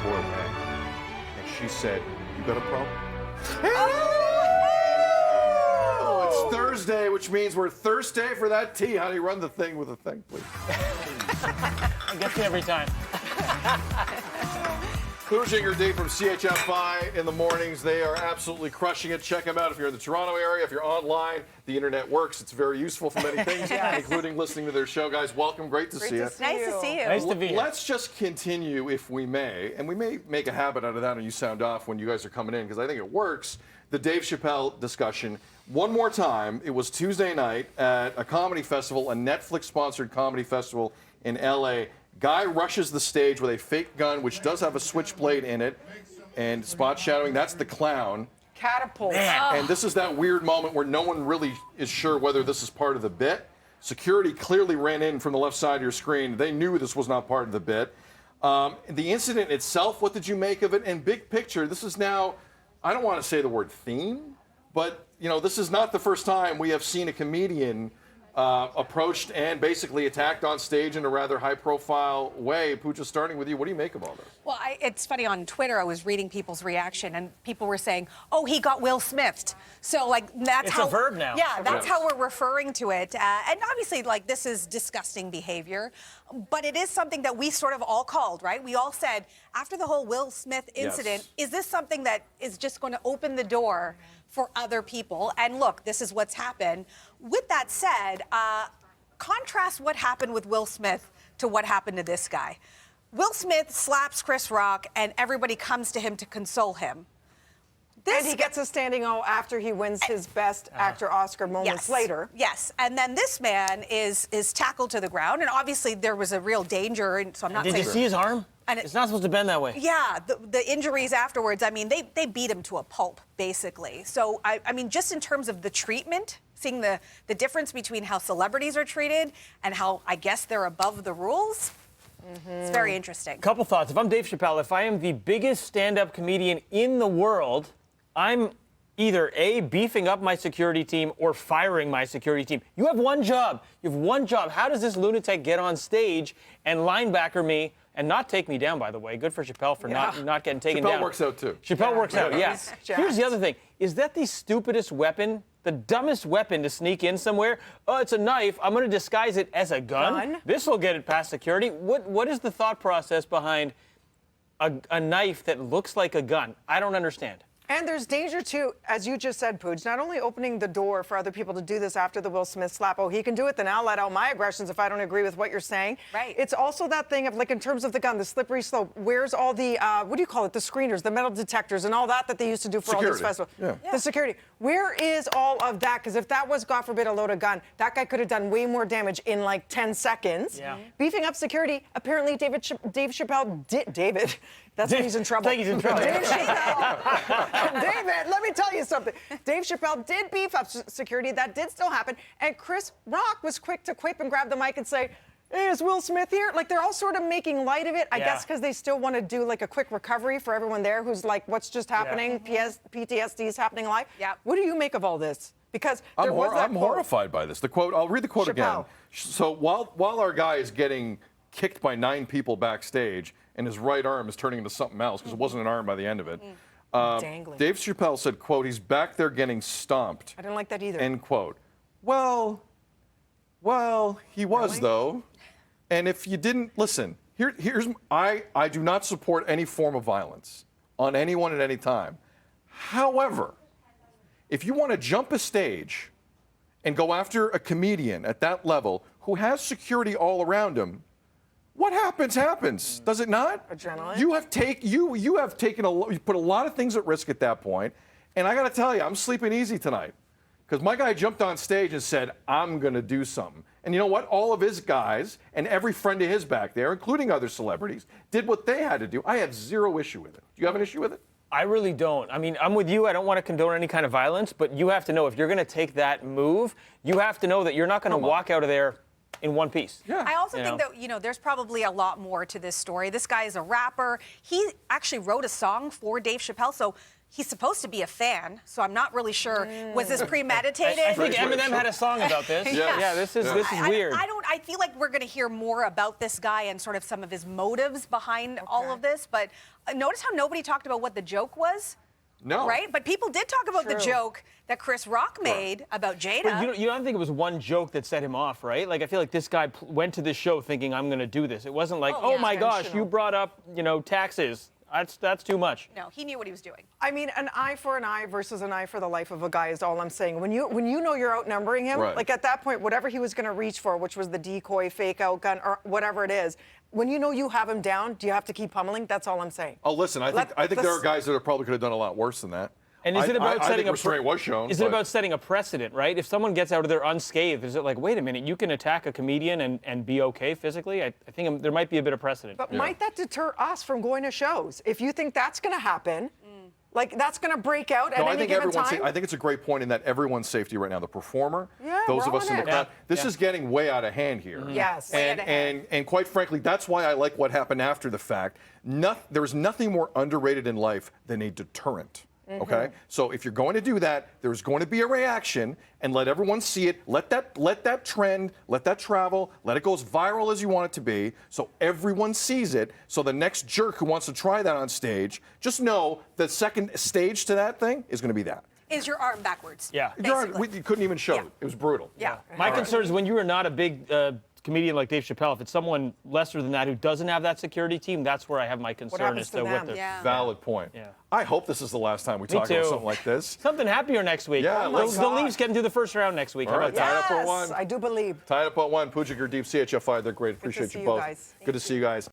boy man. And she said, "You got a problem?" Oh, it's Thursday, which means we're thirsty for that tea. Honey, run the thing with the thing, please. I get you every time. Pooja and Gurdeep from CHFI in the mornings. They are absolutely crushing it. Check them out if you're in the Toronto area, if you're online. The internet works. It's very useful for many things, including listening to their show. Guys, welcome. Great to see you. Nice to see you. Nice to be here. Let's just continue, if we may, and we may make a habit out of that and you sound off when you guys are coming in, because I think it works. The Dave Chappelle discussion. One more time, it was Tuesday night at a comedy festival, a Netflix-sponsored comedy festival in L.A. Guy rushes the stage with a fake gun, which does have a switchblade in it, and spot shadowing. That's the clown. Catapult. And this is that weird moment where no one really is sure whether this is part of the bit. Security clearly ran in from the left side of your screen. They knew this was not part of the bit. The incident itself, what did you make of it? And big picture, this is now, I don't want to say the word theme, but this is not the first time we have seen a comedian approached and basically attacked on stage in a rather high-profile way. Pooja, starting with you, what do you make of all this? Well, it's funny, on Twitter, I was reading people's reaction, and people were saying, oh, he got Will Smithed. So, that's It's how... a verb now. Yeah, that's Yes. how we're referring to it. And obviously, this is disgusting behavior, but it is something that we sort of all called, right? We all said, after the whole Will Smith incident, is this something that is just going to open the door for other people? And look, this is what's happened. With that said, contrast what happened with Will Smith to what happened to this guy. Will Smith slaps Chris Rock, and everybody comes to him to console him. And he gets a standing O after he wins his Best Actor Oscar moments later. Yes, and then this man is tackled to the ground, and obviously there was a real danger, and so I'm not Did saying... you see his arm? And it's not supposed to bend that way. Yeah, the injuries afterwards, I mean, they beat him to a pulp, basically. So, I mean, just in terms of the treatment, seeing the difference between how celebrities are treated and how, I guess, they're above the rules, it's very interesting. Couple thoughts. If I'm Dave Chappelle, if I am the biggest stand-up comedian in the world, I'm either A, beefing up my security team or firing my security team. You have one job. You have one job. How does this lunatic get on stage and linebacker me and not take me down, by the way? Good for Chappelle for not getting taken down. Chappelle works out, too. Chappelle works out, yeah. He's Here's the jacked. other thing. Is that the stupidest weapon, the dumbest weapon to sneak in somewhere? Oh, it's a knife. I'm going to disguise it as a gun. This will get it past security. What is the thought process behind a knife that looks like a gun? I don't understand. And there's danger, too, as you just said, Pooj, not only opening the door for other people to do this after the Will Smith slap, oh, he can do it, then I'll let out my aggressions if I don't agree with what you're saying. Right. It's also that thing of, in terms of the gun, the slippery slope, where's all the, what do you call it, the screeners, the metal detectors, and all that they used to do for all these festivals. Yeah. The security. Where is all of that? Because if that was, God forbid, a loaded gun, that guy could have done way more damage in, 10 seconds. Yeah. Beefing up security, apparently Dave Chappelle did, David, that's when he's in trouble. I think he's in trouble. Dave Chappelle. David, let me tell you something. Dave Chappelle did beef up security. That did still happen. And Chris Rock was quick to quip and grab the mic and say, hey, is Will Smith here? They're all sort of making light of it. I guess because they still want to do, a quick recovery for everyone there who's what's just happening? PTSD is happening live. Yeah. What do you make of all this? Because I'm was that quote. horrified by this. The quote, I'll read the quote again. Chappelle. So while our guy is getting kicked by 9 people backstage and his right arm is turning into something else because it wasn't an arm by the end of it, Dangling. Dave Chappelle said, quote, he's back there getting stomped. I didn't like that either. End quote. Well, he was, Really? though. And if you didn't, listen, I do not support any form of violence on anyone at any time. However, if you want to jump a stage and go after a comedian at that level who has security all around him, what happens, does it not? Adrenaline. You have you put a lot of things at risk at that point, and I got to tell you, I'm sleeping easy tonight because my guy jumped on stage and said, "I'm going to do something." And you know what? All of his guys and every friend of his back there, including other celebrities, did what they had to do. I have zero issue with it. Do you have an issue with it? I really don't. I mean, I'm with you. I don't want to condone any kind of violence, but you have to know if you're going to take that move, you have to know that you're not going to walk out of there in one piece. Yeah. I also think that, there's probably a lot more to this story. This guy is a rapper. He actually wrote a song for Dave Chappelle, so he's supposed to be a fan, so I'm not really sure. Was this premeditated? I think Eminem had a song about this. Yeah, this is weird. I feel like we're going to hear more about this guy and sort of some of his motives behind all of this. But notice how nobody talked about what the joke was. No. Right? But people did talk about the joke that Chris Rock made about Jada. But you don't think it was one joke that set him off, right? Like, I feel like this guy went to this show thinking, I'm going to do this. It wasn't like, oh my gosh, you brought up, taxes. That's too much. No, he knew what he was doing. I mean, an eye for an eye versus an eye for the life of a guy is all I'm saying. When you know you're outnumbering him, like at that point, whatever he was going to reach for, which was the decoy, fake out gun, or whatever it is, when you know you have him down, do you have to keep pummeling? That's all I'm saying. Oh, listen, I think there are guys that probably could have done a lot worse than that. And is it about setting a restraint was shown? Is it about setting a precedent, right? If someone gets out of there unscathed, is it like, wait a minute, you can attack a comedian and be okay physically? I think there might be a bit of precedent. But might that deter us from going to shows? If you think that's going to happen, like that's going to break out at any given time? I think it's a great point in that everyone's safety right now, the performer, Yeah, those we're of us all in the in crowd. it. This is getting way out of hand here. Yes. Way out of hand. And quite frankly, that's why I like what happened after the fact. There is nothing more underrated in life than a deterrent. Okay, so if you're going to do that, there's going to be a reaction, and let everyone see it. Let that trend, let that travel, let it go as viral as you want it to be, so everyone sees it. So the next jerk who wants to try that on stage, just know the second stage to that thing is going to be that. Is your arm backwards? Yeah. You couldn't even show it. It was brutal. Yeah. My concern is when you are not a big comedian like Dave Chappelle, if it's someone lesser than that who doesn't have that security team, that's where I have my concern happens as to to them? what the Yeah. Valid point. Yeah. I hope this is the last time we talk about too. something like this. Something happier next week. Yeah, the let's- Leafs getting through the first round next week. All How right, about that? tied up at Yes, one. I do believe. Tied up at one. Pooja, Gurdeep, CHFI. They're great. Appreciate see you you both. guys. Good to see you guys.